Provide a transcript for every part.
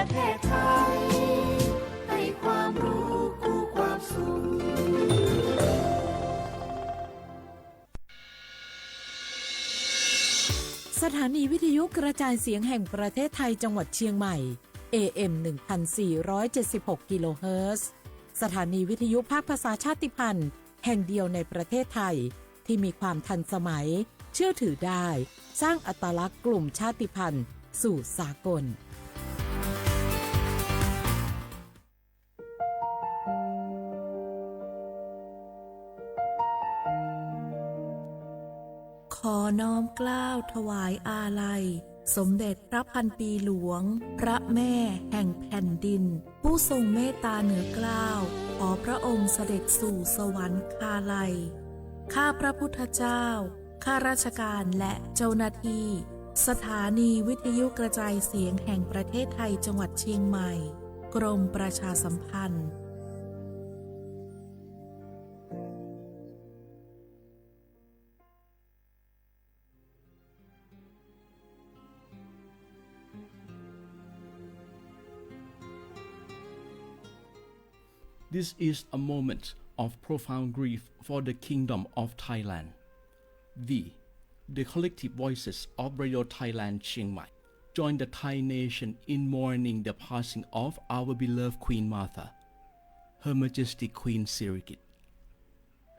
ประเทศไทยให้ความรู้คู่ความสุขสถานีวิทยุกระจายเสียงแห่งประเทศไทยจังหวัดเชียงใหม่ AM 1476 กิโลเฮิรตซ์สถานีวิทยุภาคภาษาชาติพันธุ์แห่งเดียวในประเทศไทยที่มีความทันสมัยเชื่อถือได้สร้างอัตลักษณ์กลุ่มชาติพันธุ์สู่สากลขอน้อมเกล้าถวายอาลัยสมเด็จพระพันปีหลวงพระแม่แห่งแผ่นดินผู้ทรงเมตตาเหนือเกล้าขอพระองค์เสด็จสู่สวรรคาลัยข้าพระพุทธเจ้าข้าราชการและเจ้าหน้าที่สถานีวิทยุกระจายเสียงแห่งประเทศไทยจังหวัดเชียงใหม่กรมประชาสัมพันธ์This is a moment of profound grief for the Kingdom of Thailand. The collective voices of Radio Thailand Chiang Mai join the Thai nation in mourning the passing of our beloved Queen Martha, Her Majesty Queen Sirikit.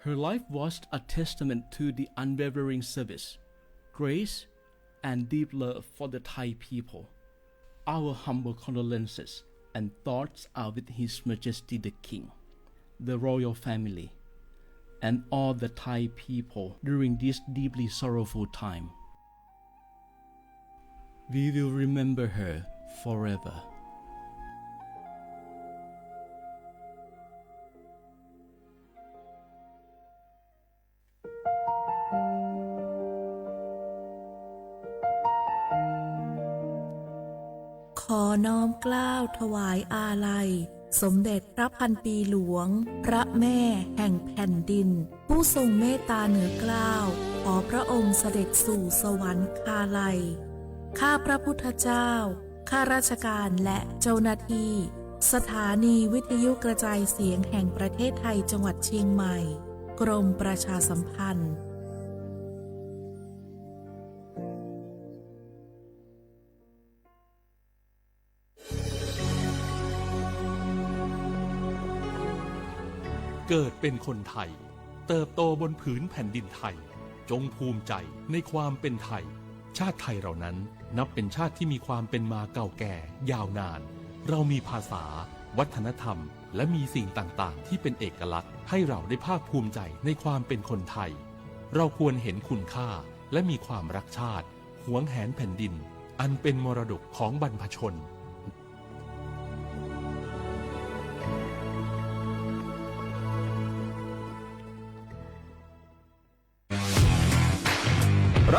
Her life was a testament to the unwavering service, grace, and deep love for the Thai people. Our humble condolences and thoughts are with His Majesty the King, the royal family, and all the Thai people during this deeply sorrowful time. We will remember her forever.ขอน้อมเกล้าถวายอาลัยสมเด็จพระพันปีหลวงพระแม่แห่งแผ่นดินผู้ทรงเมตตาเหนือเกล้าขอพระองค์เสด็จสู่สวรรคาลัยข้าพระพุทธเจ้าข้าราชการและเจ้าหน้าที่สถานีวิทยุกระจายเสียงแห่งประเทศไทยจังหวัดเชียงใหม่กรมประชาสัมพันธ์เกิดเป็นคนไทยเติบโตบนผืนแผ่นดินไทยจงภูมิใจในความเป็นไทยชาติไทยเรานั้นนับเป็นชาติที่มีความเป็นมาเก่าแก่ยาวนานเรามีภาษาวัฒนธรรมและมีสิ่งต่างๆที่เป็นเอกลักษณ์ให้เราได้ภาคภูมิใจในความเป็นคนไทยเราควรเห็นคุณค่าและมีความรักชาติหวงแหนแผ่นดินอันเป็นมรดกของบรรพชน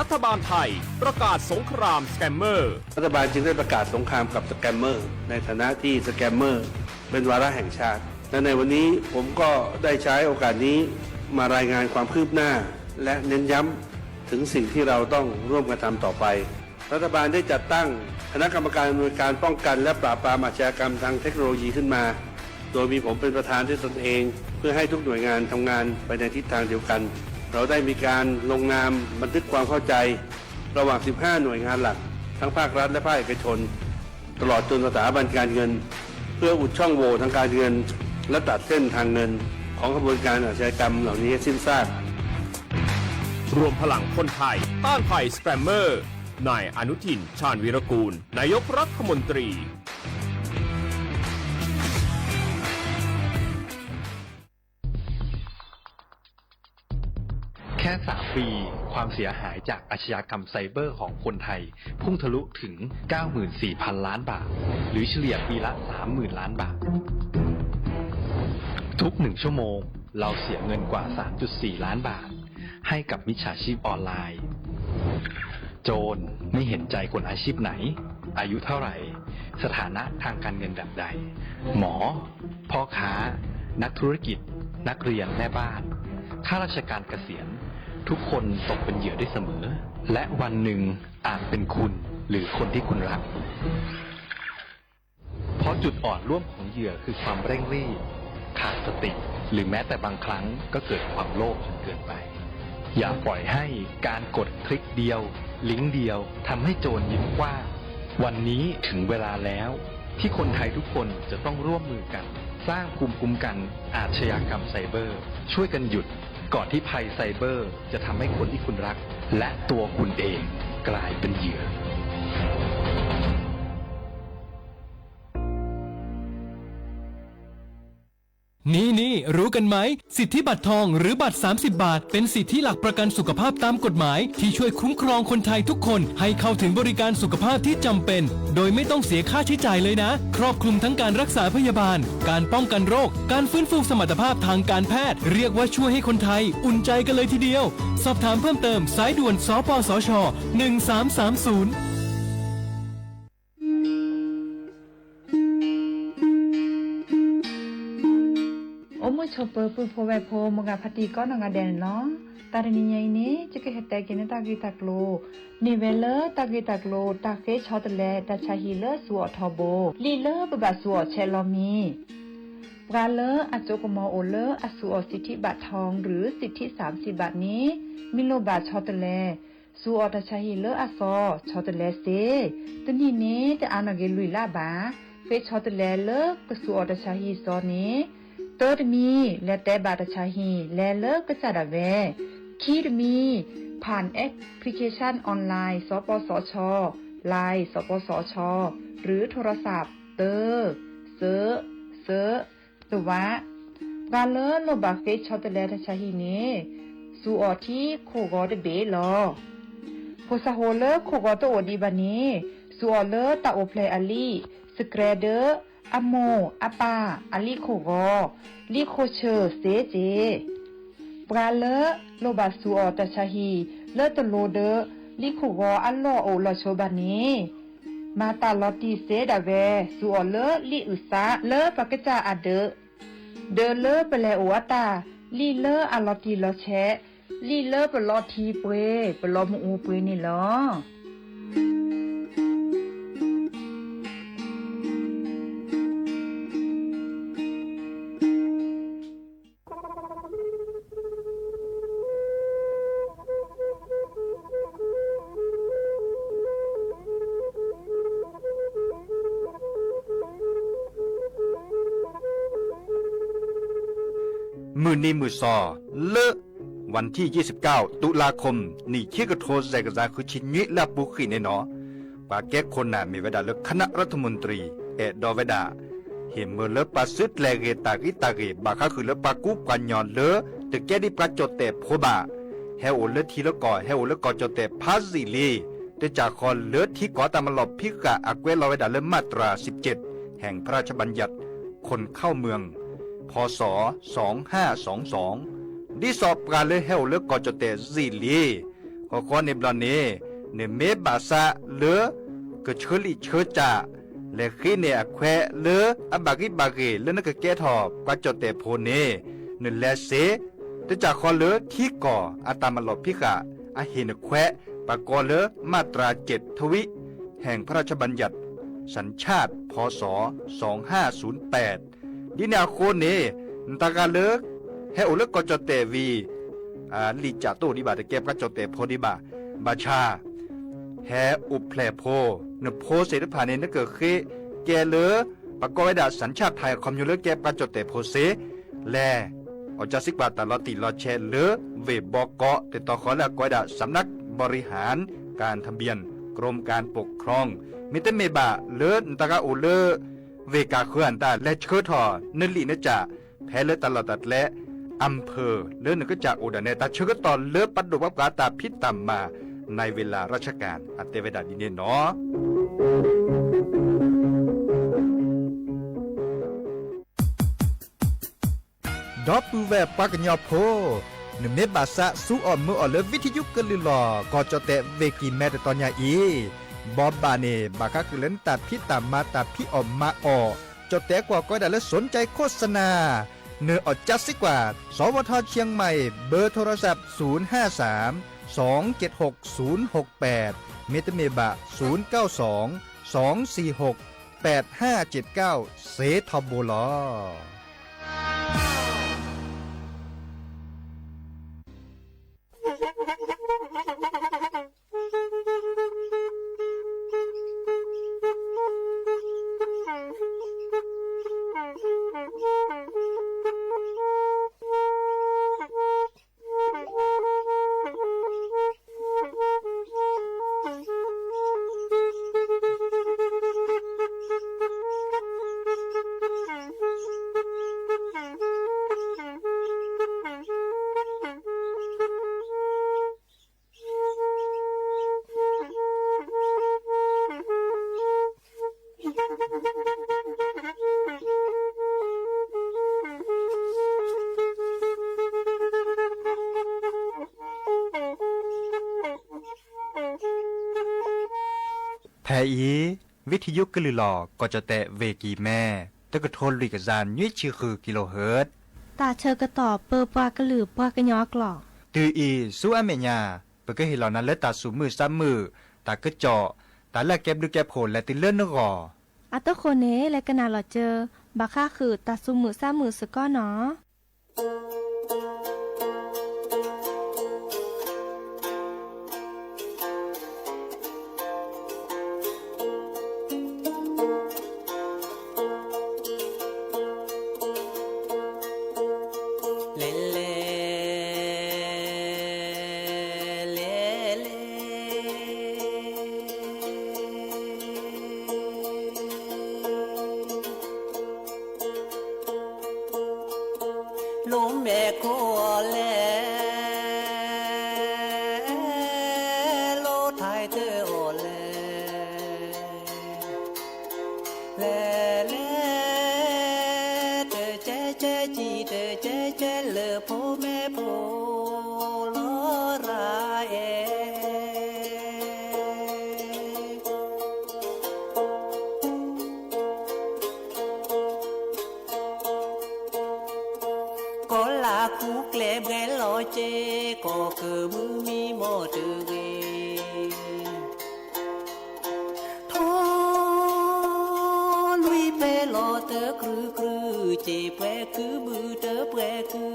รัฐบาลไทยประกาศสงครามสแกมเมอร์รัฐบาลจึงได้ประกาศสงครามกับสแกมเมอร์ในฐานะที่สแกมเมอร์เป็นวาระแห่งชาติและในวันนี้ผมก็ได้ใช้โอกาสนี้มารายงานความคืบหน้าและเน้นย้ำถึงสิ่งที่เราต้องร่วมกันทำต่อไปรัฐบาลได้จัดตั้งคณะกรรมการอำนวยการป้องกันและปราบปรามอาชญากรรมทางเทคโนโลยีขึ้นมาโดยมีผมเป็นประธานด้วยตนเองเพื่อให้ทุกหน่วยงานทำงานไปในทิศทางเดียวกันเราได้มีการลงนามบันทึกความเข้าใจระหว่าง 15 หน่วยงานหลักทั้งภาครัฐและภาคเอกชนตลอดจนสถาบันการเงินเพื่ออุดช่องโหว่ทางการเงินและตัดเส้นทางเงินของกระบวนการอาชญากรรมเหล่านี้ให้สิ้นซากรวมพลังคนไทยต้านภัยสแกมเมอร์นายอนุทินชาญวีรกูลนายกรัฐมนตรีแค่3 ปีความเสียหายจากอาชญากรรมไซเบอร์ของคนไทยพุ่งทะลุถึง 94,000 ล้านบาทหรือเฉลี่ยปีละ 30,000 ล้านบาททุก1 ชั่วโมงเราเสียเงินกว่า 3.4 ล้านบาทให้กับมิจฉาชีพออนไลน์โจรไม่เห็นใจคนอาชีพไหนอายุเท่าไหร่สถานะทางการเงินแบบใดหมอพ่อค้านักธุรกิจนักเรียนแม่บ้านข้าราชการเกษียณทุกคนตกเป็นเหยื่อได้เสมอและวันหนึ่งอาจเป็นคุณหรือคนที่คุณรัก ราะจุดอ่อนร่วมของเหยื่อคือความเร่งรีบขาดสติหรือแม้แต่บางครั้งก็เกิดความโลภจนเกินไปอย่าปล่อยให้การกดคลิกเดียวลิงก์เดียวทำให้โจรยิ้มกว้างวันนี้ถึงเวลาแล้วที่คนไทยทุกคนจะต้องร่วมมือกันสร้างภูมิคุ้มกันอาชญากรรมไซเบอร์ช่วยกันหยุดก่อนที่ภัยไซเบอร์จะทำให้คนที่คุณรักและตัวคุณเองกลายเป็นเหยื่อ นี่รู้กันไหมสิทธิบัตรทองหรือบัตร30 บาทเป็นสิทธิหลักประกันสุขภาพตามกฎหมายที่ช่วยคุ้มครองคนไทยทุกคนให้เข้าถึงบริการสุขภาพที่จำเป็นโดยไม่ต้องเสียค่าใช้จ่ายเลยนะครอบคลุมทั้งการรักษาพยาบาลการป้องกันโรคการฟื้นฟูสมรรถภาพทางการแพทย์เรียกว่าช่วยให้คนไทยอุ่นใจกันเลยทีเดียวสอบถามเพิ่มเติมสายด่วนสปสช1330โอ้มือชอบเปิดปืนโพแวโพมงาพัตีก้อนงาแดนเนาะตาเรนีไงนี้จะเกิดแต่กินตากีตากโลนิเวลตากีตากโลตาเกชอตเลตาชาฮีเลสัวทอโบลีเลปบาสัวเชลอมีปราเลอโจกมอโอเลอสัวสิทธิบัตรทองหรือสิทธิ30 บาทนี้มิโลบาชอตเลสัวตาชาฮีเลอซอชอตเลเซตนี้นี้จะอานาเกลุยลาบาเฟชอตเลเลกสัวตาชาฮีซอนี้ตอดมีและแต่บาตชาฮีและเลิกก็จะดาเวคีดมีผ่านแอปพลิเคชันออนไลน์สปสชไลน์สปสชหรือโทรศัพท์เตอเซตัวการเลโลบาเฟชอตเลตชาฮีนี้สู่ออที่โคกอดเบลอโพสโฮเลโคกอตโอดีบานีสู่ออเลตาโอเพลอลีสเกรเดออโมอปาอลิโคโกลิโคเชอเซเจปราเลโลบาสูอตชาฮีเลตโลเดลิโคโกอัลโลโอลโชบานีมาตาลอติเซดาเวสูอเลลิอุซาเลปะกะจาอเดเลเปเลโออตาลิเลอลอติลอเชลิเลเปลอทีเปเปลอมอูเปนี่ลอมือนีมือซอเลอะวันที่29ตุลาคมนี่ที่กระโทษใจกระจายคือชินยิและบุขีในหนอปาแก้คนน่ะมีเวลาเลือกคณะรัฐมนตรีดอเวดาเห็นเมื่อเลือกปาซึดแลเกตากิบาคาคือเลือกปากุปกันยอนเลอะแต่แก้ดิปาจดแต่โพบาเฮโอเลือกทีละก่อเฮโอเลือกก่อจดแต่พาซิลีแต่จากคอนเลือกที่ก่อตามมาหลบพิกะอักเวลอเวดาเลือกมาตรา17แห่งพระราชบัญญัติคนเข้าเมืองพศ2522ดิสอบการเลยเฮาเลือกก่อจดแต่ซิลีขอขอในบลเนเนเมบาซาเลือกเชลิเชจ่าและขี้เนอแควเลืออบากิบาเกเลือนกแก่ทอบก็จดแต่โพเนเนแลเซแต่จากคอเลือที่ก่ออาตามลบพิกะอาเห็นแควปากอเลือมาตรา7ทวิแห่งพระราชบัญญัติสัญชาติพศ2508ดินาโคเนตากาเลิกเฮโอเลิกก็จดแต่วีลิจาโตดิบาตะเก็บก็จดแต่โพดิบาบาชาแฮอุเพลโพนโพเสดผ่านเนนเกิดเคแกเลอปากอยดาสัญชาติไทยคอมยูเลิกเก็บก็จดแต่โพเสแลอจาสิกบาตลอติลอแชเลอเวบอกเกาะติดต่อขอและกอยดาสำนักบริหารการทะเบียนกรมการปกครองมิเตเมบาเลอนตากาโอเลอเวกาเคลื่อนตาและเชิดทอนลีนจ่าแพ้เลตลอดและอำเภอเลื่อนก็จากอุดรเนตาเชิดตอนเลือปัดดุวับกาตาพิษตามมาในเวลาราชการอัตเตเวดาดินเนเนาะดอปูแวปักญอโพนเมบาซะสู้อ่อนมืออ่อนเลวิทยุกลือหลอก็จะเตเวกีแม่ตอนยาอีบอบบาเนบาคาคือเล่นตัดพิตามมาตัดพิออมมาออจดแต่กว่าก็ได้และสนใจโฆษณาเนื้ออดจัดสิกว่าสวทเชียงใหม่เบอร์โทรศัพท์053 276 068เมตเมบะ092 246 8579เสทอมโบลอแพอีวิทยุกลือหลอก็จะแตะเวกีแม่ตะกะโทนลุยกะจานยี่ชื่อคือกิโลเฮิรตซ์ตาเชอกระต่อเปอปากระหลือปากระยอกหลอกตืออีสู้อเมญาเปก็เห็นเหล่านั้นและตาสูมือซ้ำมือตากระเจาะตาละแก็บดูแก็บโผล่และติเลื่อนนกออัตโคเนและกะนาหลอเจอบาค่าคือตาสูมือซ้ำมือสก้อเนาะคูเกลเบลลอเจก็คือมือมีหมอเตเกทอลุยเปลอเตกรือครือเจแปรคือมือเตแปรคือ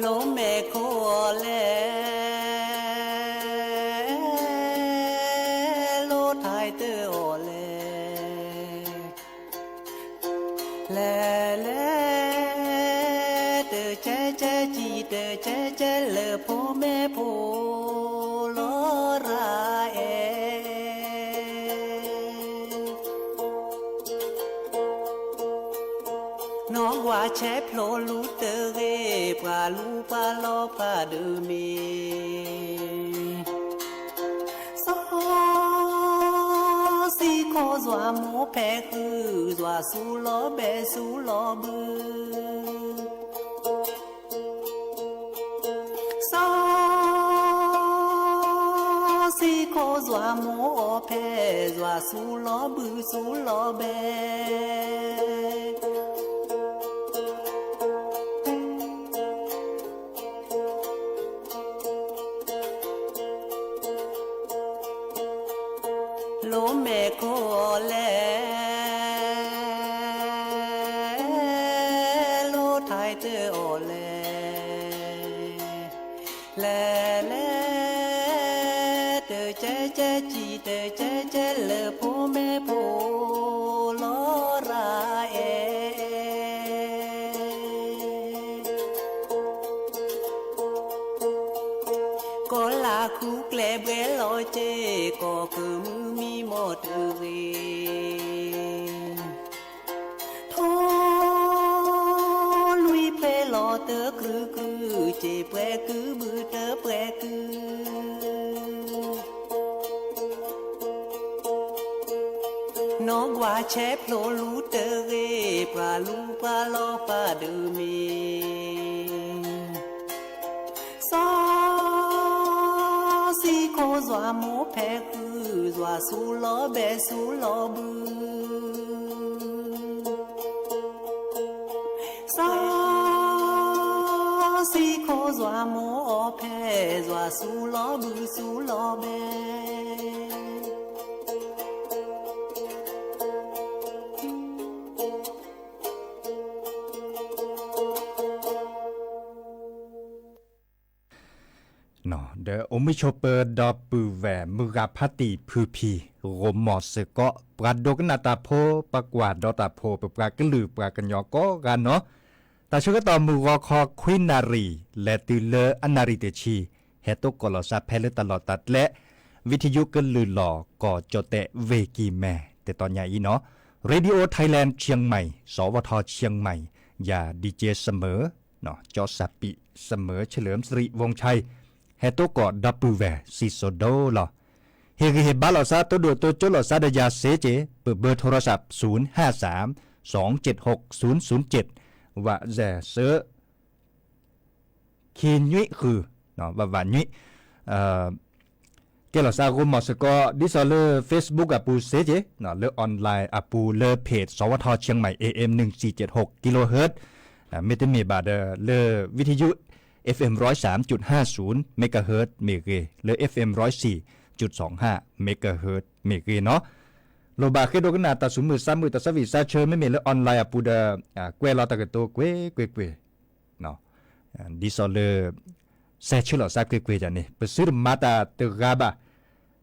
ลมแม่โคแลพ่อแม่โพลอราเอน้องว่าแชพโลลูเตเรปาลูปาลอปาเดเมซอซีโคซวาโมแพคือซวาสูลอเบสูลอบือซวาโมเพซวาสูลอบือสูลอเบโลเมโคแลโลไทยเตออแลแลเจจีเตเจเลพ่อแม่โพลอราเอก็ลาคูเกลเบลอเจก็คือมือมีหมดเรทอลุยเพลอเตกรือเจแปรคือมือเตแปรคือน้องว่าแชพโลลูเตเรปาลูปาลอปาเดเมซอซีโคซวาโมแพคือซวาสูลอเบสูลอบือซอซีโคซ zwa mo phe zwa su lo bu su lo be no the omi chopper da pu ve muga phati phu phi ro mo se ko pra dok na ta pho pakwa do ta pho pra ka lu pra ka nyo ko ga no ta chu ka to mu go kho queen nari le tu le anari te chi he to ko lo sa phe le ta lo tat le วิทยุกลือหล่อก่อจเตเวกีแม่แต่ตอนใหญ่เนาะเรดิโอไทยแลนด์เชียงใหม่สวทเชียงใหม่อย่าดีเจเสมอเนาะจอสัปปิเสมอเฉลิมสิริวงชัยเฮโตกอดับปูแวซิโซโดหรอเฮเฮบาลอซาตัวดูตัวจลอซาดยาเซเจเปิดเบอร์โทรศัพท์053-276-007ว่าแจเซอคีนุยคือเนาะว่านุยเกลอซากุมอสกอดิซอเลเฟซบุ๊กอะปูเซเจเนาะเลออนไลน์อะปูเลเพจสวทเชียงใหม่ AM 1476กิโลเฮิรตซ์เมตมีบาเดเลวิทยุ FM 103.50เมกะเฮิรตซ์เมเกเล FM 104.25เมกะเฮิรตซ์เมเกเนาะโลบาเคโดกนาตาสุมือซ้ำมือตาสวิซาเชอไม่มีเลออนไลน์อะปูเดเกวลอตะกะโตเกวเนาะดิซอเลเซชิลอซาเกวจันนี่เปซื้อมาตาเตกาบะ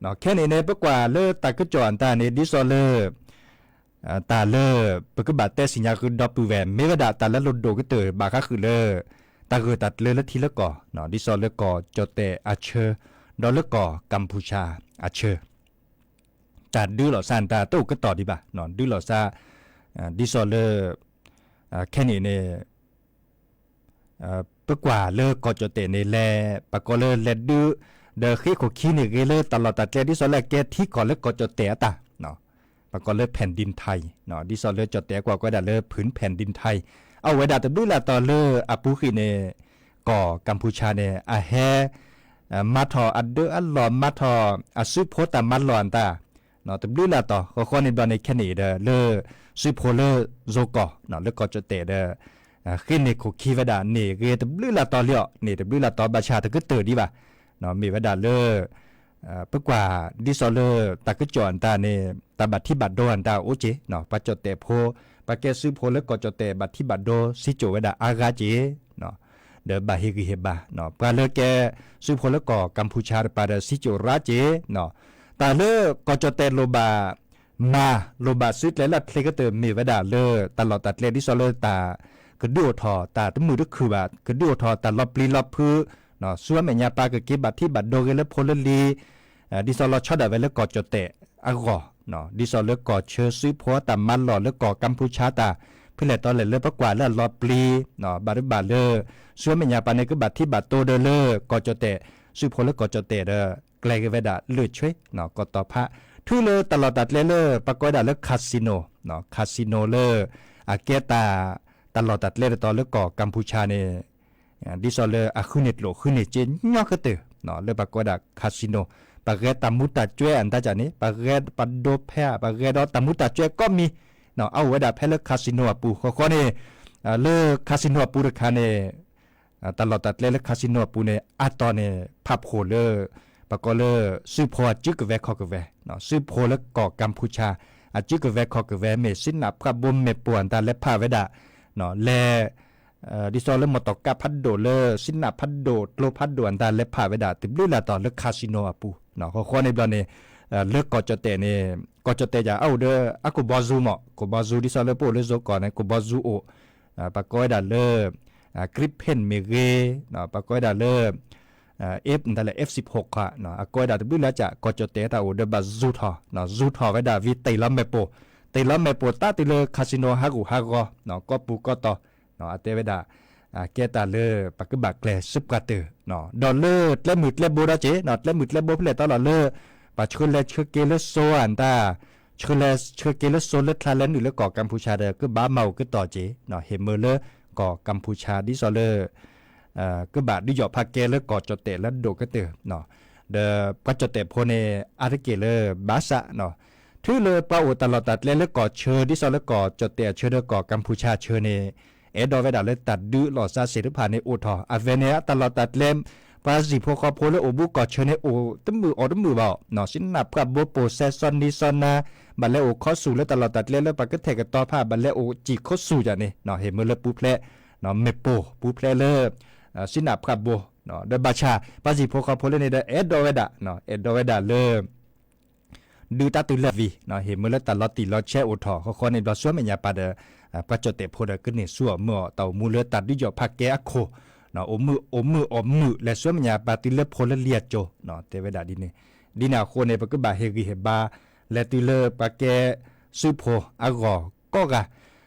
เนาะแค่นี้เนี่ยปกว่าเลตากระจอนตาเนี่ยดิซอเลตาเลปกบาเตสิญญาคือดอปูแวนเมวดาตาละลดโดก็เตอบาคะคือเลตาคือตัดเลละทีละก่อเนาะดิซอเลก่อจอเตอาเชอดอเลก่อกัมพูชาอาเชอตัดดื้อหลอซานตาโตก็ต่อดีบ่ะเนาะดื้อหลอซาดิซอเลแค่นี้เนี่ยปกว่าเลก็จอเตในแลปกเลเลดื้อเดอขี้ขคีนี่เกเลตลอดตัดเลดิซอเลเกที่ก่อนเลก็จอเตตาเนาะปกเลแผ่นดินไทยเนาะดิซอเลจอเตกว่าก็ได้เลผืนแผ่นดินไทยเอาไว้ดาตดูแลตอเลอปูขี้เนก่อกัมพูชาเนอาแฮมาทออัดเดออัลลอมาทออซุโพตามัลลอนตาเนาะตดูแลต่อข้อในดอนในแค่นี้เดอเลซุโพเลโซกอเนาะเลก็จอเตเดขึ้นในขคีวดาเนี่ยเกตบลือละตอเลียวเนี่ยตบลือละตอบาชาตะก็เตอดีบ่ะเนาะมีวดาเลปกว่าดิซอเลตะก็จอนตาเนี่ยตาบัดที่บัดโดอันตาโอเจเนาะปะจอเตโพปะแกซื้อโพแล้วก็จอเตบัดที่บัดโดสิโจวดาอากาเจเนาะเดบาเฮกิเฮบาเนาะปะเลแกซื้อโพแล้วก็กัมพูชาปะเดสิโจราเจเนาะตาเลก็จอเตโลบามาโลบาซึดแล้วละเคก็เตมีวดาเลตลอดตัดเลดิซอเลตากระดูทอตาตมือก็คือบาดกระดูทอตาลอบปลีลอบพื้เนาะส่วนแม่ยาปากะเก็บบัดที่บัดโดเกลโพลลีดิซอลชอดาไว้แล้วก็จอเตะอะกอเนาะดิซอลก็เชอซื้อพัวตามันหล่อแล้วก็กัมพูชาตาเพื่อแลตอนเลยปกว่าแล้วลอบปลีเนาะบาดบาเลส่วนแม่ยาปาในก็บัดที่บัดโตเดเลก็จอเตะซื้อพัวแล้วก็จอเตะเด้อไกลกเวดาเลือดช่วยเนาะก็ต่อพระทุเลตลอดตัดเลปะกอยดาเลคาสิโนเนาะคาสิโนเลอาเกตาตลอดตัดเล่ตอนเลือกก่อกัมพูชาเนี่ยดิซอเลอะคุเนตโลคุเนเจนยอกเตอเนาะเลปากดาคาสิโนปากเกตามุตาจวยอันตาจานี้ปากเกตปัดโดแพปากเกตตามุตาจวยก็มีเนาะเอาไว้ดาแพเลคาสิโนปูข้อเนี่ยเลคาสิโนปูเรคาเนี่ยตลอดตัดเล่คาสิโนปูเนี่ยอัตตอนเนี่ยพับโหเลปากเลซื้อพอจึกเวคอกเวเนาะซื้อพอแล้วก่อกัมพูชาอาจึกเวคอกเวเมสินนับกับบ่มเมปวนตาและพาเวดาเนาะแลดิซอลมอตอกาพัดโดเลสินาพัดโดโลพัดโดอันตาเลพาเวดาติบลุลาตอเลคาสิโนอะปูเนาะข้อในบลเนี่ยเลกอจเตเนี่ยกอจเตจะเอาเดออะกูบอซูมอกูบอซูดิซอลโปเลโซก่อนกูบอซูโอปะกอยดาเลกริปเพนเมเกเนาะปะกอยดาเลF นั่นแหละ F16 ค่ะเนาะกอยดาติบลุลาจะกอจเตตาโอเดบาซูทอเนาะซูทอเวดาวิเตลเมโปเตลเมโปตาติเลคาสิโนฮากูฮากอเนาะก็ปูก็ต่อเนาะเตเวดาเกตาเลปักบักแกลซุปกาเตเนาะดอลเลและมืดและโบราเจเนาะและมืดและโบเพลตลอดเลปัชเลเชเกเลโซอันตาเชเกเลโซเลทาเลนหรือก่อกัมพูชาเดก็บ้าเมาก็ต่อเจเนาะเฮเมเลก่อกัมพูชาดิซอเลก็บาดดิยอพาเกเลก่อจเตและโดกเตเนาะเดปัจเตโพเนอาร์เกเลบาสะเนาะทื่อเลยปะโอตลอดตัดเล่นแล้วก่อเชอดิซอแล้วก่อจดเตะเชอเดก่อกัมพูชาเชอเน ดอเวดาเลยตัดดื้อหลอดซาเสรุผ่านในโอทออเวเนตลอดตัดเล่มภาษีพวกคอโพลโอบุกอเชเนโอตั้มมือออตั้มมือบ่เนาะสินนับกับโบโปเซซอนนิซอนนาบัลเลโอข้อสู่แล้วตลอดตัดเล่แล้วปากก็เทกต่อผ้าบัลเลโอจีข้อสู่จ้ะนี่เนาะเห็นมือเลยปูเพลเนาะเมโปปูเพลเลยสินนับกับโบเนาะเดบาชาภาษีพวกคอโพลในเดเอดอเวดาเนาะเอดอเวดาเลยดูตาตุลวีเนาะเห็นมือแล้วตลอดตีลอดแช่โอทอเขาในบาซัวเมียปาเดประจดเตโพดขึ้นในซัวเมื่อเต่ามูเลตัดดิจอพักแกอโคเนาะอมมือและซัวเมียปาติเลโพลเลียโจเนาะเทวดาดินดินาโคในปกบาเฮกิเฮบาและติเลปาแกซูโพอากอก็กะ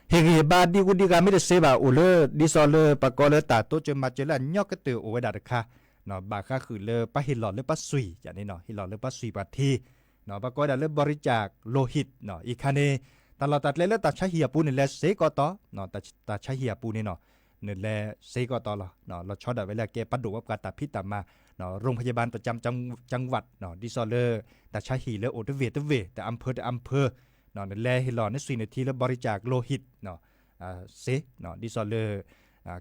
เฮกิเฮบาดิกุดิกาไม่ได้เซบาโอเลดิซอเลปากอเลตาโตเจมาเจลันยอกกะเตอโอเวดาดะค่ะเนาะบาค่าคือเลปะฮิลอเลปะซุยจานี่เนาะฮิลอเลปะซุยปะทีเนาะปากอดาเลบริจาคโลหิตเนาะอีคาเนตลอดตัดเลยแล้วตัดใช้เหียปูนี่แหละเสก็ต่อเนาะตัดใช้เหียปูนี่เนาะนี่แหละเสก็ต่อละเนาะเราช็อตเอาไว้แล้วแกปัดดูว่าการตัดพิษตามมาเนาะโรงพยาบาลประจำจังหวัดเนาะดิซอเลอร์ตัดใช้เหียแล้วโอเวแต่อำเภอเนาะนี่แหละฮิลอใน4นาทีแล้วบริจาคโลหิตเนาะเสเนาะดิซอเลอร์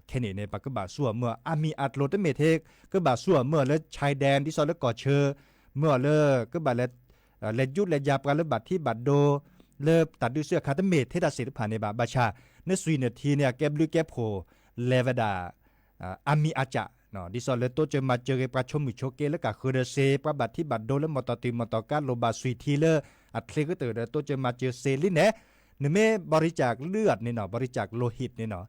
แค่นี้ในปากกบาซัวเมื่อมีอัดโลตเมเทกก็บาซัวเมื่อแล้วชายแดนดิซอเลอร์ก่อเชอเมื่อเลอก็บาและยุดและยาปการและบัตรที่บัตรโดเลิบตัดด้วยเสื้อคาตเมทเทดาเสรผ่านในบาชาใน4นาทีเนี่ยแกบลือแกบโผเลวดามีอาจาเนาะดิซอเลโตเจมาเจอประชมมิโชเกและกะคือเดเซประบัตรที่บัตรโดและมอตติมอตการโลบาสุยทีเลอัตเลก็เตอโตเจมาเจอเซลินเนะเมบริจาคเลือดเนี่ยเนาะบริจาคโลหิตเนี่ยเนาะ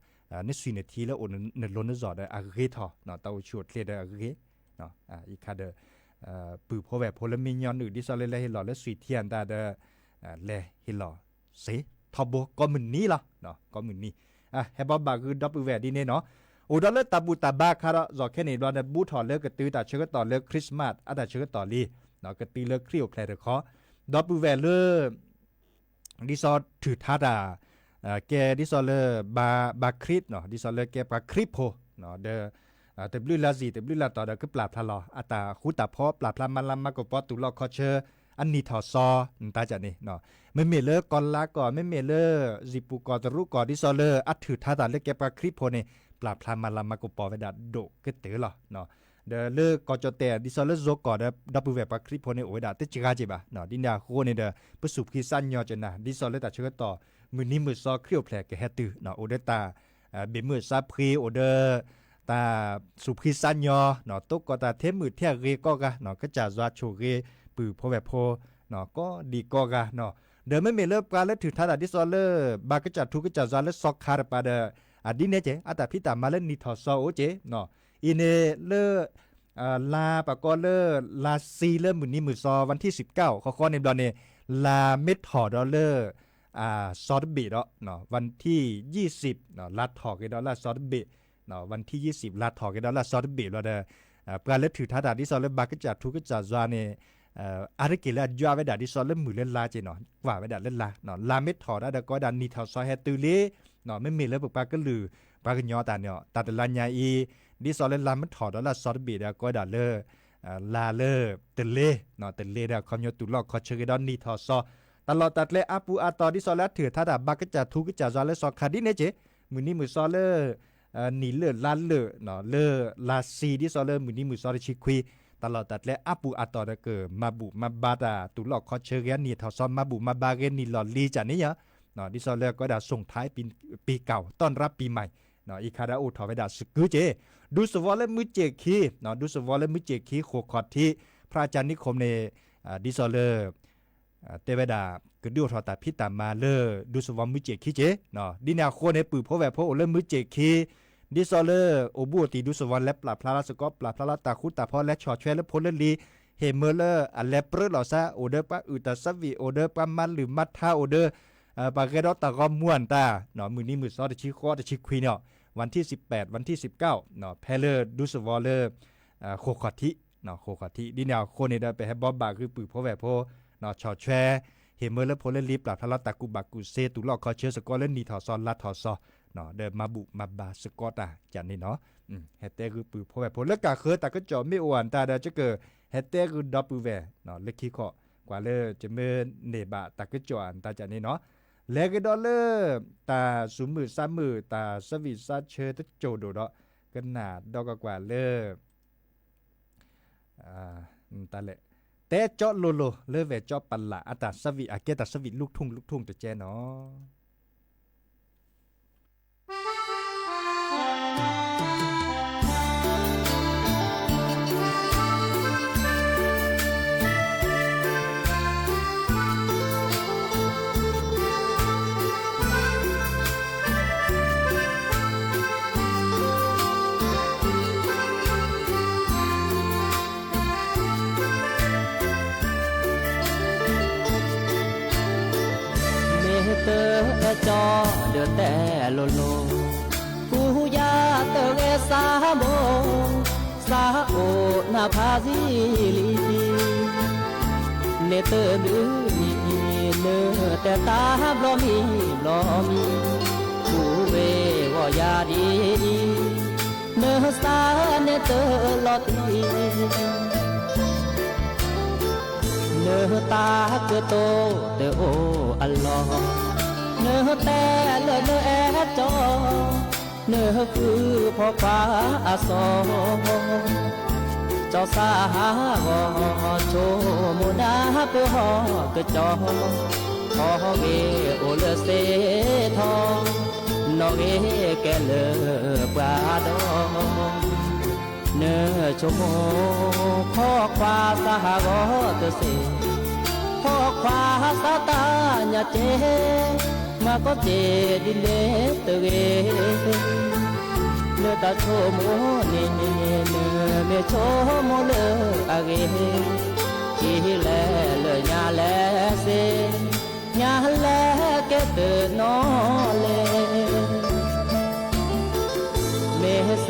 ใน4นาทีแล้วโอนเนล้นจอดได้อาเกทอเนาะเตาชวดเลได้อาเกเนาะอีคาเดปือพอแบบพลมิญอนดิซอเลและฮิลอและสุยเทียนตาเดเลฮิลอเสทอบโบก็มึนนี้ล่ะเนาะก็มึนนี้เฮบอบาคือดับเวดีเนี่ยเนาะโอดอลเลตาบูตาบาคาระจอแค่นี้เราได้บูถอดเลิกกระตือตาเชื่อต่อเลิกคริสต์มาสตาเชื่อต่อลีเนาะกระตือเลิกคริวแคลเดคอดับเวเลดิซอถือท่าดาแกดิซอเลบาคริสเนาะดิซอเลแกปาคริโพเนาะเดแต่บลูลาซีแต่บลูลาต่อเดก็ปราบทะลออัตาคูตาพอปราบพลามันลำมากกว่าตุลอคอเชออันนี้ถอซอตาจันนี่เนาะไม่เมเลอร์กอนลาก่อนไม่เมเลอร์จิปูกอตรุก่อนดิซอเลอร์อัดถือท่าตาเล็กแกปาคริโพเนี่ยปราบพลามันลำมากกว่าเวดาโดก็เต๋อหรอเนาะเดเลอร์กอจอแต่ดิซอเลอร์โซก่อนดับเวปาคริโพเนี่ยโอเวดาติจิกาจิบะเนาะดินาโคเนี่ยเดประสบคิสันยอจันนะดิซอเลอร์ตัดเชื่อต่อมือนี้มือซอเครียวแผลแกแฮตือเนาะโอเดตาเบมือซาพรีโอเดตาสุพิสัญญาเนาะตกก็ตาเทมือเทียเรก็กะเนาะก็จะว่าโชเรปือพอแบบพอเนาะก็ดีก็กะเนาะเดิมไม่เมเลิกการและถือท่าดิซอเลอร์บาก็จะทุกก็จะว่าและซอกคาร์ปาเดอดีเนเจอาตาพิตามาเล่นนิทอซอโอเจเนาะอินเนเลลาปะก็เลลาซีเลมือนี้มือซอวันที่19ข้อในดอนเนลาเมทอดอลเลอร์ซอดบิเนาะวันที่20เนาะลาทอกดอลลาร์ซอดบิเนาะวันที่20ลาทอกดอลลาร์ซอดบิเราเด้ปลาเล็ดถือท่าดาดิซอลเลบาก็จะทุกก็จะจาเนี่ยอาริกิเลจวาเวดาดิซอลเลมือเล่นลาเจเนาะกว่าเวดาเล่นลาเนาะลาเม็ดถอดได้ก็ดันนีทอซอยแฮตือเลเนาะไม่มีแล้วปลาก็ลือปลาก็ย่อตาเนี่ยตาแต่ลานยาอีดิซอลเลลาเม็ดถอดดอลลาร์ซอดบิได้ก็ดันเลลาเลเตเลเนาะเตเลได้คอมยตุลอกคอเชกดอนนีทอซอตลอดตัดเลอาปูอาตอดิซอลเลถือท่าดาบาก็จะทุกก็จะจาเลซอคาดิเนเจมือนี้มือซอเลนี่เลลาเลเนาะเลลาซีดิซอเลมือนี้มือซอเลชิคุยตลอดตัดและอาปูอาตอเกอมาบุมาบาดาตุลอกคอเชเรียนี่ทอซอมมาบุมาบาเรนี่หลอลีจานี่ยะเนาะดิซอเลก็ได้ส่งท้ายปีเก่าต้อนรับปีใหม่เนาะอีคาดาโอทอเวดาสกุเจดูสวอลและมือเจคีเนาะดูสวอลและมือเจคีโคคอดที่พระอาจารย์นิคมในดิซอเลเตเวดากระดูทอตาพิตามาเลดูสวอมมือเจคีเจเนาะดินาโคในปือพอแวพอโอเลมือเจคีดิซอเลโอบูตีดูสวรรค์และปราบพลาสกอปปราบพลาตาคุตาพอและชอแชและพลลีเฮเมเลอร์อัลเลเปรลอซาโอเดอร์ปะอุตสวีโอเดอร์ปะมันหรือมัทธาโอเดอร์ปากเกดอตากอม่วนตาเนาะมือนี้มือซอตชิคอตชิควีเนาะวันที่18วันที่19เนาะเพเลอร์ดูสวอลเลอร์โคคอติเนาะโคคอติดิแนวโคนี่ได้ไปให้บอบบาคือปือพอแวพอเนาะชอแชเฮเมเลอร์พลลีปราบพลาตากุบักกุเซตุลอคอเชสกอเลนีทอซอนลาทอซอเนาะเดินมาบุมาบาสกอตจันนี่เนาะเฮเตคือปือพอแบบพลแล้วกะเคยตาก็จอไม่อวนตาเดจะเกิดเฮเตคือดับเบิลเวเนาะเล็กขี้ข้อกว่าเลยจะเมื่อเนบะตาก็จอนตาจันนี่เนาะ แล้วก็ดอลเลอร์ตาสุมือ3มือตาสวิตซาเชตโจโดดกันหนาดอกกว่าเลอตาแหละแต่เจาะโลโลเลอเวเจาะปันละอาตาสวิอาเกตาสวิลูกทุ่งตะแจเนาะเตอจอเดือแต่โลโลกูยาเตอเอสาโมสาโอนาพาซิลีเนเตอดือนีเนแต่ตาบลอมีกูเววอยาดีเนสาเนเตอลอตีเนตาเกโตเตโออัลลอฮ์เนแต่เลเนแอจอเนคือพ่อฟ้าอาซอเจ้าสาวโชโมนาเปหอกจอพอเวโอเลเสทองนอเวแกเลปราดเนชโมพ่อควาสหรอเตเสพ่อควาสตาญาเจมาก็เจดิเลเตเวเนตาโชโมเนเมโชโมเลอาเกทีแลเลยญาแลเสญาแลเกเตนอเลเมเส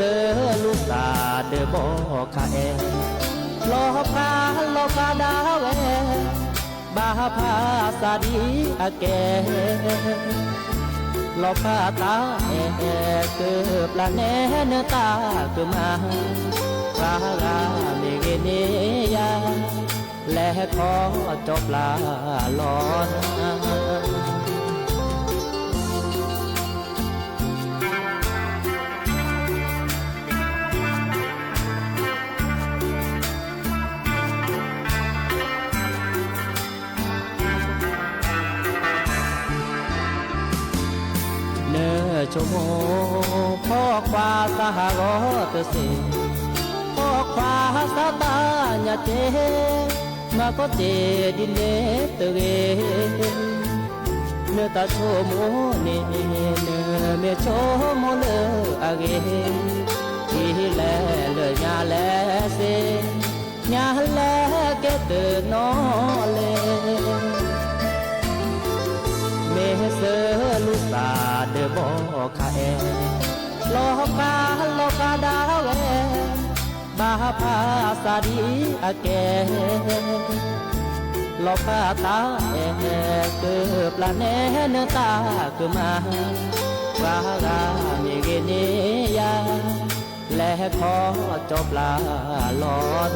ลูกตาเดบอคาเอลอพาดาเวบาพาสาดีอาเกลอพาตาเอเกือบละแนเนตาเกือมาพระกาเมเกเนยาและขอจบลาลอนชโมพ่อควาสหรอเตเสพ่อควาสตาญาเจมาก็เจดิเลเตเวเนตาโชโมเนเมโชโมเลอาเกทีแลเลยญาแลเสญาแลเกเตนอเลเมเสลูสาเดบอคาเอลอพาดาเวบาพาสาดีอาเกลอพาตาเอเกือบละแนเนตาเกือมาว่าราเมเกเนยาและขอจบลาลอน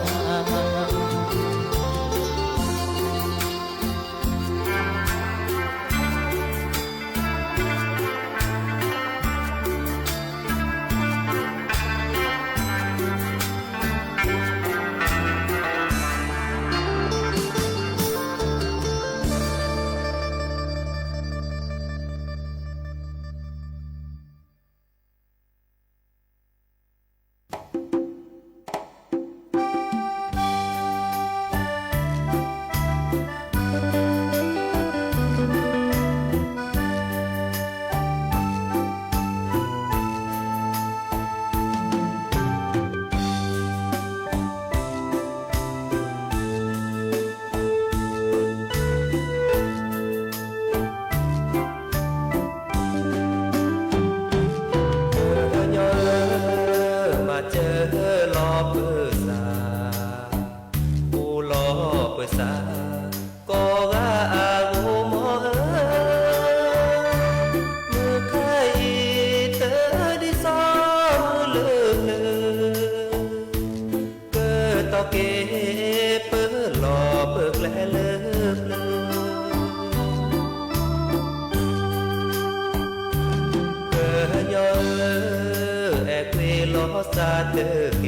ซาเตเก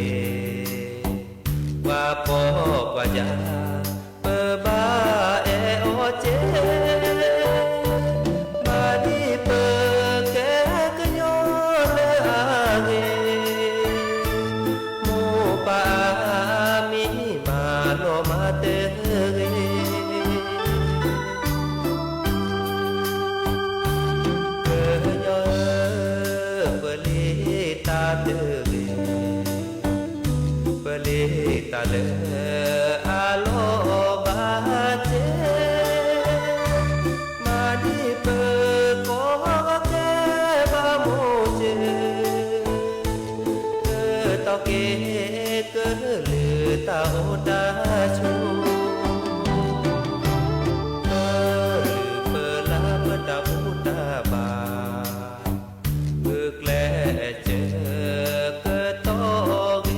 ว่าปอกว่าจาเปบาเอโอเจมาดีเปแกกโยเลอาเกโมปามีมาโนมาเตเกตาเลอาโลบาเจมาดีเปโกเกบาโมเจเกตอเกเกลือตาโอดาชูเปลาเปดาอูดาบาเกแกลเจเกตอเก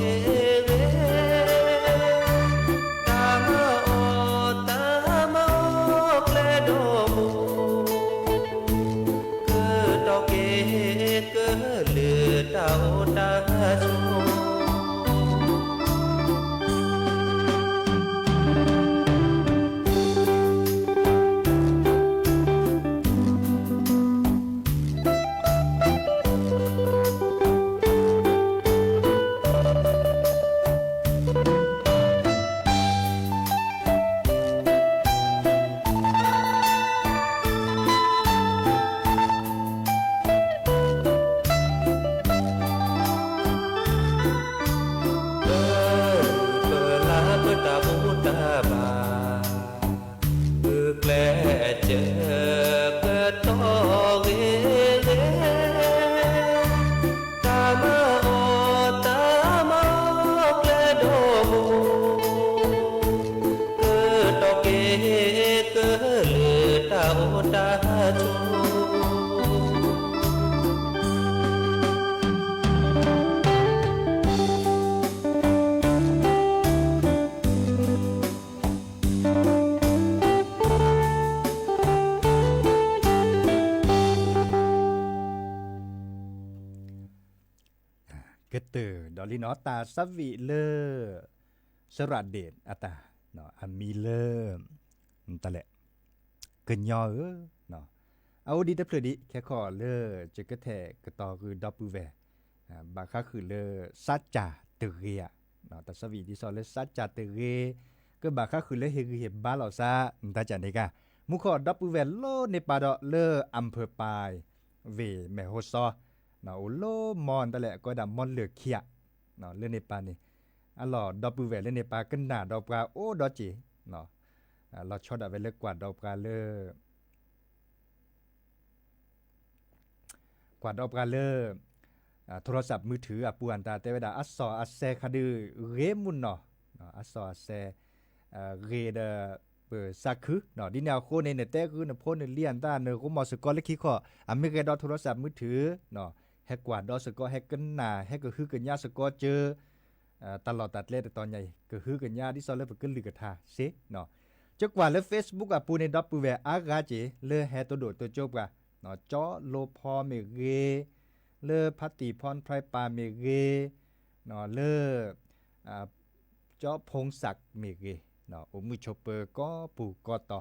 ดาวดาชูกเตอร์ดอลลีนอตาสวิเลอร์สระเดชอาตาเนาะอามีเลอร์ตะแหละเกินยอเนาะเอาดีแต่เพลดิแค่ขอเลอจะกระแทกระต่อคือดับเบิลแวบาค่าคือเลอซัจจาเตเรียเนาะแต่สวีที่สอนเลซัจจาเตเรก็บาค่าคือเลเฮคือเฮบ้าเหล่าซาตาจันเดกามุขอดับเบิลแวโลในปาดอเลออำเภอปายเวแมโฮซอเนาะโลมอนตะแหละก็ดามอนเหลือเขียเนาะเล่นในปานี่อะหลอดับเบิลแวเล่นในปากันหนาดอกปลาโอ้ดอจิเนาะเราชอดเอาไว้เลิกกวาดดอกปลาเลอกวาดดอกปลาเลอโทรศัพท์มือถือปูอันตาเตวดาอัสซออัสแซคาดือเรมุนเนาะอัสซออัสแซเรเดเปิดซักคือเนาะดิแนวโคในเนี่ยแต่คือเนี่ยพ่นเลียนตาเนอก็มอสกอเลคิขออเมริกาดอโทรศัพท์มือถือเนาะแฮกกวาดดอสกอแฮกกันหน้าแฮกก็คือกันยาสกอเจอตลอดตัดเล่แต่ตอนใหญ่ก็คือกันยาที่ซอเลปกึนลือกะทาเซเนาะจักว่าแล้ว Facebook อ่ะปูในดับปูแวอากาเจเลอแฮตัวโดดตัวจบกะเนาะจอโลพอเมเกเลอพัตติพรไพรปาเมเกเนาะเลอจอพงศักดิ์เมเกเนาะอมือชอปเปอร์ก็ปูก็ต่อ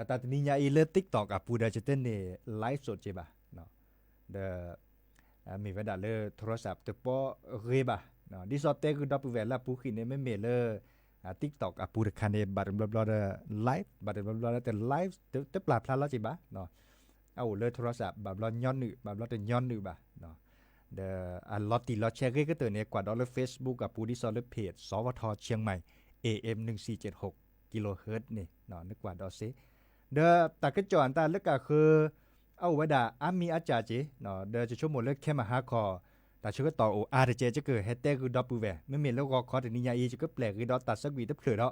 ตาตนี้ยาอีเลอ TikTok อ่ะปูดาจะเต้นในไลฟ์สดเจบะเนาะเดมีเวลาเลอโทรศัพท์ตะปอเรบะเนาะดิสอเตคือดับปูแวลาปูขินในไม่เมเลอTikTok อ่ะปูดคันในบัดบลอๆไลฟ์บัดบลอๆแต่ไลฟ์แต่ปลาพลาแล้วจิบะเนาะเอาเลยโทรศัพท์บัดบลย้อนนึบัดบลอแต่ย้อนนึบะเนาะเดลอตติลอแชร์ก็ตัวเนี่ยกว่าดอลลาร์ Facebook กับปูดิซอลเพจสวทเชียงใหม่ AM 1476กิโลเฮิรตซ์นี่เนาะนึกว่าดอซิเดตากระจอนตาลึกก็คือเอาไว้ด่าอามีอาจารย์จิเนาะเดจะชั่วโมงเลิกแค่มาหาคอแต่ชื่อก็ต่อโออาร์เจจะเกิดแฮชแท็กคือดับเบิลแวร์ไม่มีแล้วก็คอถึงนิยายจะก็แปลกคือดอตัดสักวีตับเผือดอ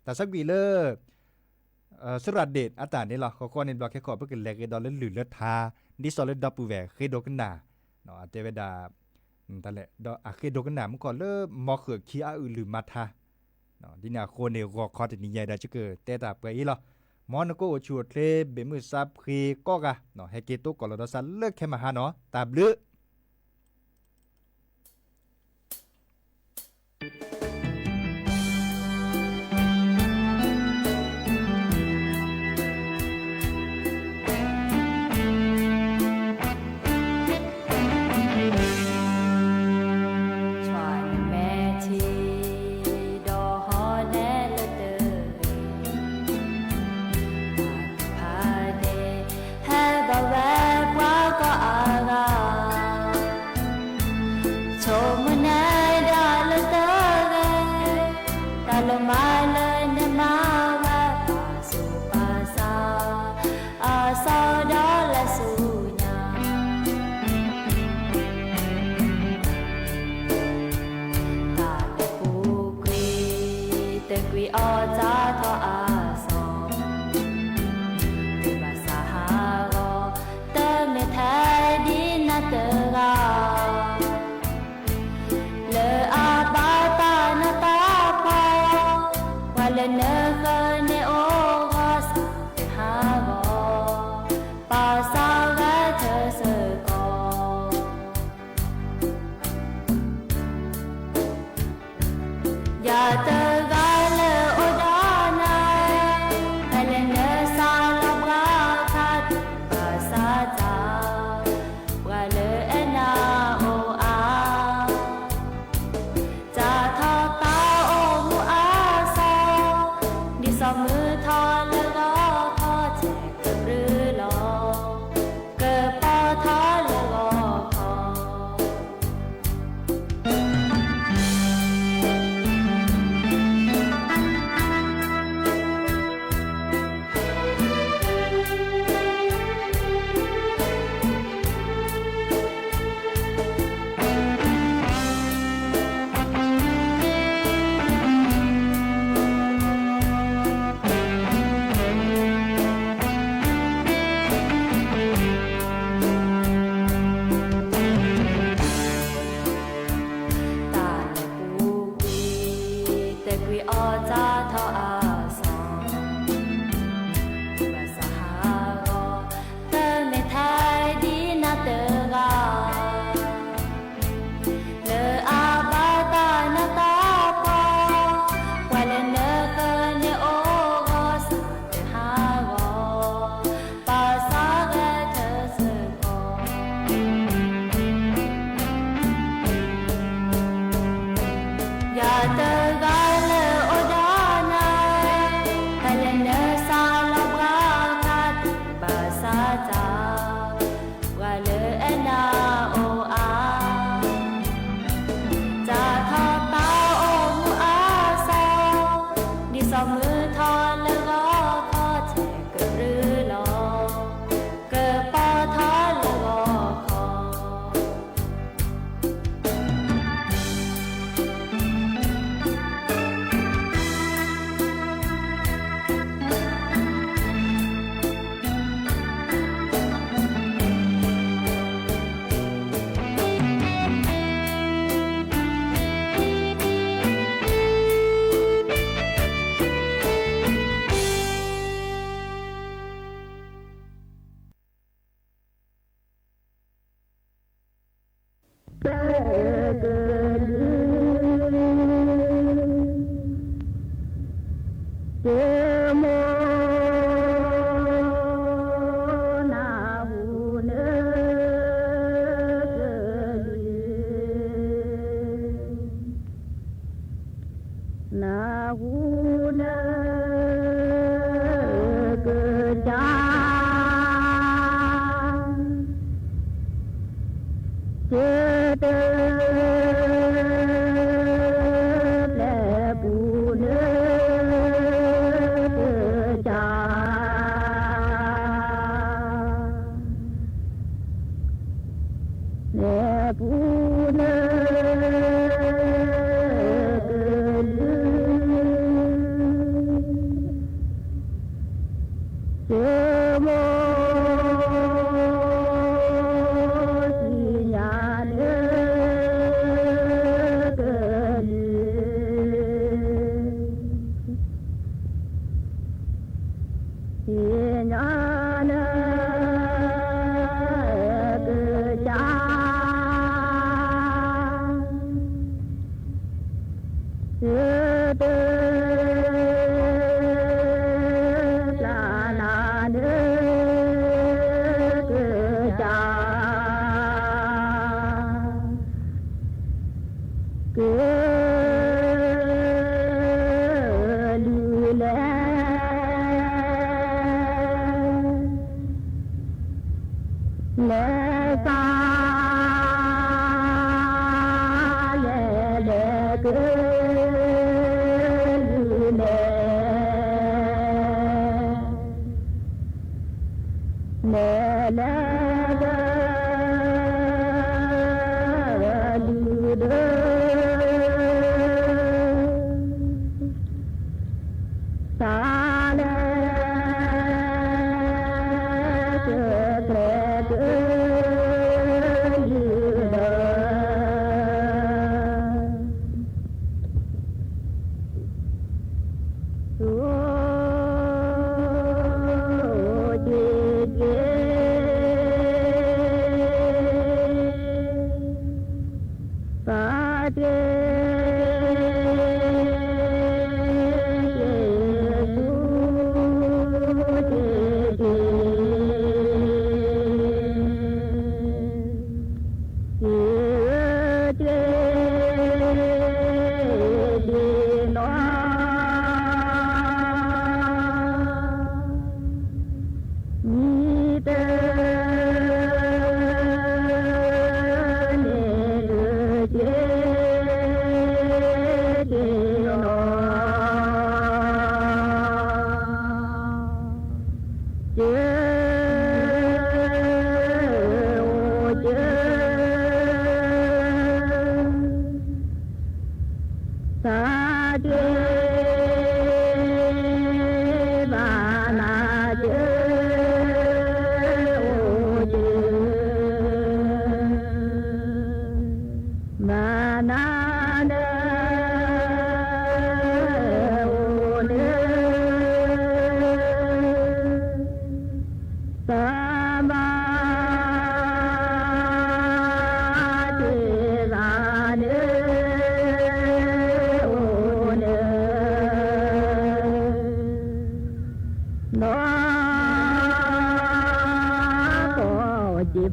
ตัดสักวีเลอสระเดชอาตานี่หรอเขาก็ในบล็อกแค่ขอเพื่อกินแลกดอลหรือเลือดทาดิซอลดับเบิลแวร์เคยโดกันหนาเนาะเทวดาแต่แหละดอเคยโดกันหนามันก่อนเลิกมอเขือขี้อาอือหรือมาทาเนาะดินาโคเนก็คอถึงนิยายได้จะเกิดแต่ตาเปรย์หรอมอนก็ชวดเลเบมือซับเคก็กะเนาะให้เกตุก่อนเราสันเลิกแค่มาหาเนาะตาบลือ อมือทอแล้วก็พอแจกกับหรือรอเกิดปอทอแล้วก็พอ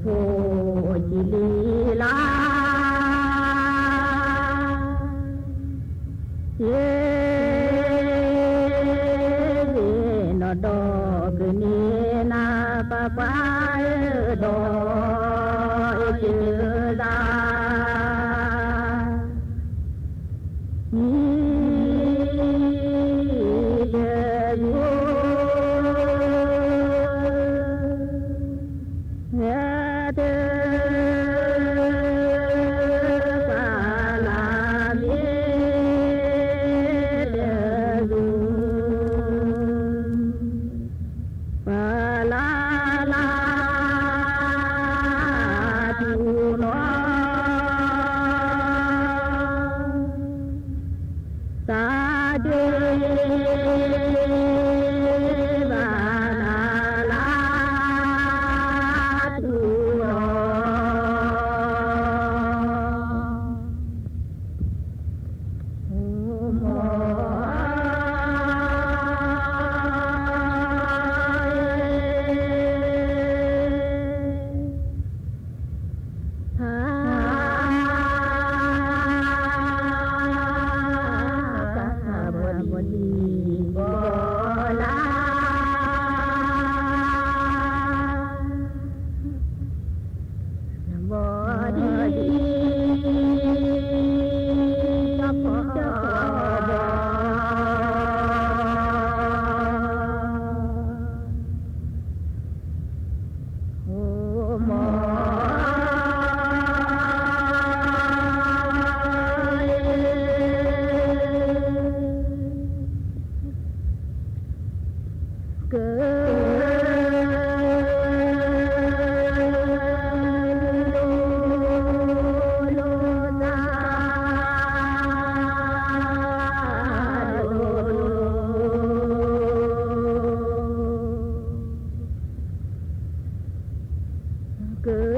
โพจิลีลาเยนดอกนีนาปะปายดอกเจดาเกิ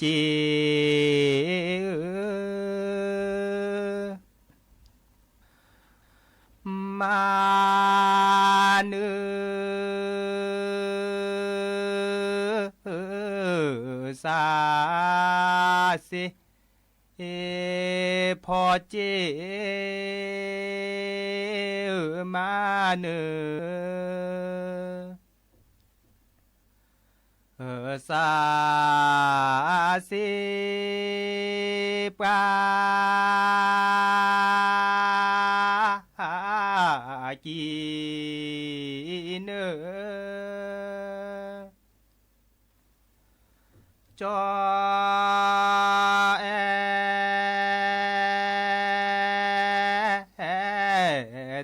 จีมาเนื้อสาสิพอเจมาเนื้อสาสิปากีเนจอ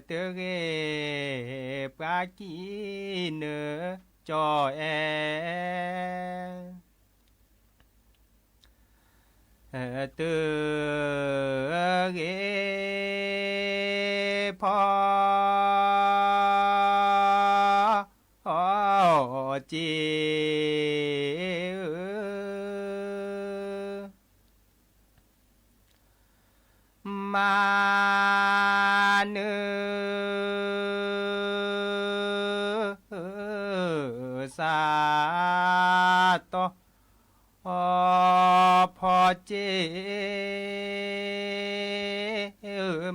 เตเกปากีเนจอเตเกพอจีมาเนื้อสาตพอเจ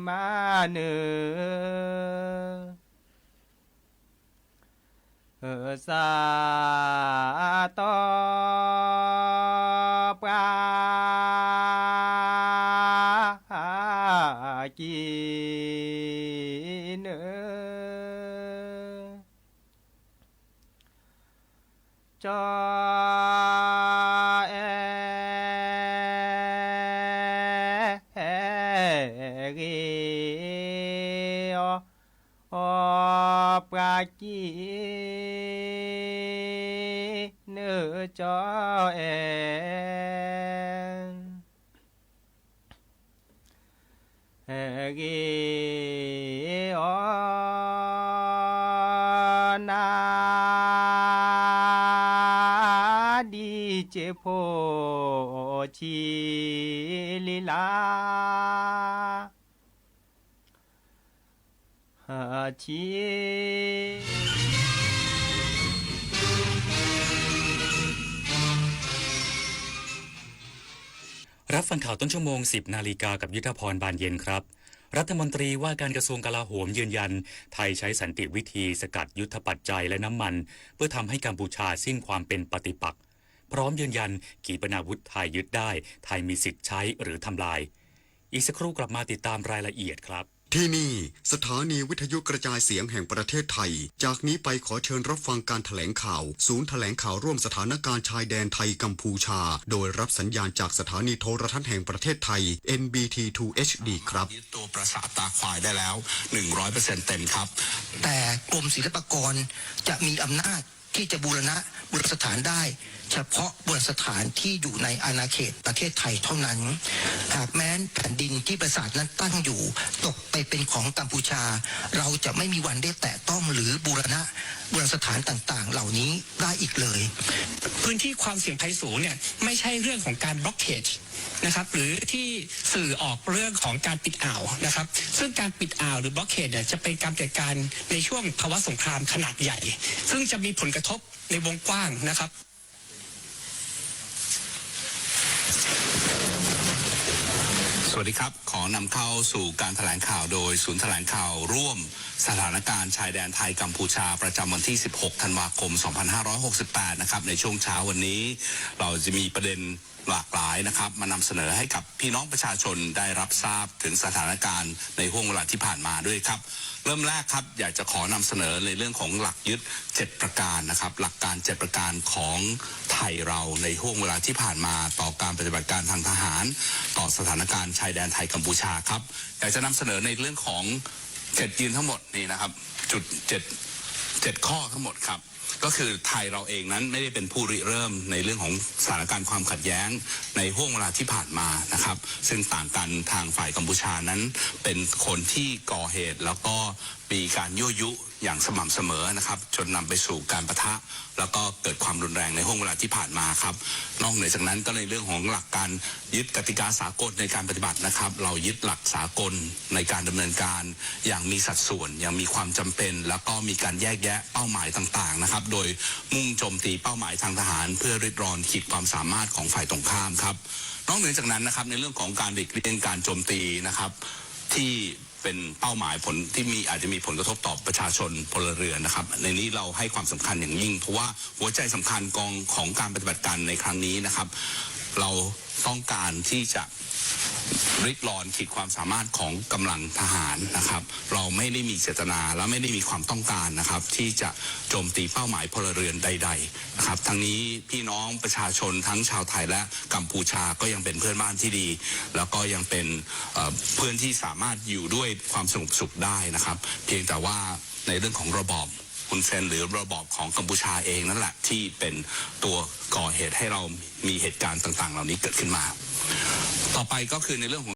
มาเนื้อสาตปากีเนจอปากีเนจอเกอนาดีเจโพชีลิลาชี รับฟังข่าวต้นชั่วโมง 10 นาฬิกากับยุทธพรบานเย็นครับรัฐมนตรีว่าการกระทรวงกลาโหมยืนยันไทยใช้สันติวิธีสกัดยุทธปัจจัยและน้ำมันเพื่อทำให้กัมพูชาสิ้นความเป็นปฏิปักษ์พร้อมยืนยันขีปนาวุธไทยยึดได้ไทยมีสิทธิ์ใช้หรือทำลายอีกสักครู่กลับมาติดตามรายละเอียดครับที่นี่สถานีวิทยุกระจายเสียงแห่งประเทศไทยจากนี้ไปขอเชิญรับฟังการแถลงข่าวศูนย์แถลงข่าวร่วมสถานการณ์ชายแดนไทยกัมพูชาโดยรับสัญญาณจากสถานีโทรทัศน์แห่งประเทศไทย NBT2 HD ครับยึดตัวปราสาทตาควายได้แล้ว 100% เต็มครับแต่กรมศิลปากรจะมีอำนาจที่จะบูรณะโบราณสถานได้เฉพาะโบราณสถานที่อยู่ในอาณาเขตประเทศไทยเท่านั้นหากแม้นแผ่นดินที่ปราสาทนั้นตั้งอยู่ตกไปเป็นของกัมพูชาเราจะไม่มีวันได้แตะต้องหรือบูรณะโบราณสถานต่างๆเหล่านี้ได้อีกเลยพื้นที่ความเสี่ยงภัยสูงเนี่ยไม่ใช่เรื่องของการบล็อกเคจนะครับหรือที่สื่อออกเรื่องของการปิดอ่าวนะครับซึ่งการปิดอ่าวหรือบล็อกเคจเนี่ยจะเป็นการจัดการในช่วงภาวะสงครามขนาดใหญ่ซึ่งจะมีผลกระทบในวงกว้างนะครับสวัสดีครับขอนำเข้าสู่การแถลงข่าวโดยศูนย์แถลงข่าวร่วมสถานการณ์ชายแดนไทยกัมพูชาประจำวันที่ 16 ธันวาคม 2568 นะครับในช่วงเช้าวันนี้เราจะมีประเด็นหลากหลายนะครับมานำเสนอให้กับพี่น้องประชาชนได้รับทราบถึงสถานการณ์ในห่วงเวลาที่ผ่านมาด้วยครับเริ่มแรกครับอยากจะขอนำเสนอในเรื่องของหลักยึด7ประการนะครับหลักการ7ประการของไทยเราในห่วงเวลาที่ผ่านมาต่อการปฏิบัติการทางทหารต่อสถานการณ์ชายแดนไทยกัมพูชาครับอยากจะนำเสนอในเรื่องของ7ยืนทั้งหมดนี่นะครับจุด7ข้อทั้งหมดครับก็คือไทยเราเองนั้นไม่ได้เป็นผู้ริเริ่มในเรื่องของสถานการณ์ความขัดแย้งในห่วงเวลาที่ผ่านมานะครับซึ่งต่างกันทางฝ่ายกัมพูชานั้นเป็นคนที่ก่อเหตุแล้วก็มีการยั่วยุ อย่างสม่ำเสมอนะครับจนนำไปสู่การปะทะแล้วก็เกิดความรุนแรงในห่วงเวลาที่ผ่านมาครับนอกเหนือจากนั้นก็ในเรื่องของหลักการยึดกติกาสากลในการปฏิบัตินะครับเรายึดหลักสากลในการดำเนินการอย่างมีสัดส่วนอย่างมีความจำเป็นแล้วก็มีการแยกแยะเป้าหมายต่างๆนะครับโดยมุ่งโจมตีเป้าหมายทางทหารเพื่อริดรอนขีดความสามารถของฝ่ายตรงข้ามครับนอกเหนือจากนั้นนะครับในเรื่องของการหลีกเลี่ยงการโจมตีนะครับที่เป็นเป้าหมายผลที่อาจจะมีผลกระทบต่อประชาชนพลเรือนนะครับในนี้เราให้ความสำคัญอย่างยิ่งเพราะว่าหัวใจสำคัญของการปฏิบัติการในครั้งนี้นะครับเราต้องการที่จะริดรอนขีดความสามารถของกำลังทหารนะครับเราไม่ได้มีเจตนาและไม่ได้มีความต้องการนะครับที่จะโจมตีเป้าหมายพลเรือนใดๆนะครับทั้งนี้พี่น้องประชาชนทั้งชาวไทยและกัมพูชาก็ยังเป็นเพื่อนบ้านที่ดีแล้วก็ยังเป็นเพื่อนที่สามารถอยู่ด้วยความสงบสุขได้นะครับเพียงแต่ว่าในเรื่องของระบอบฮุนเซนหรือระบอบของกัมพูชาเองนั่นแหละที่เป็นตัวก่อเหตุให้เรามีเหตุการณ์ต่างๆเหล่านี้เกิดขึ้นมาต่อไปก็คือในเรื่องของ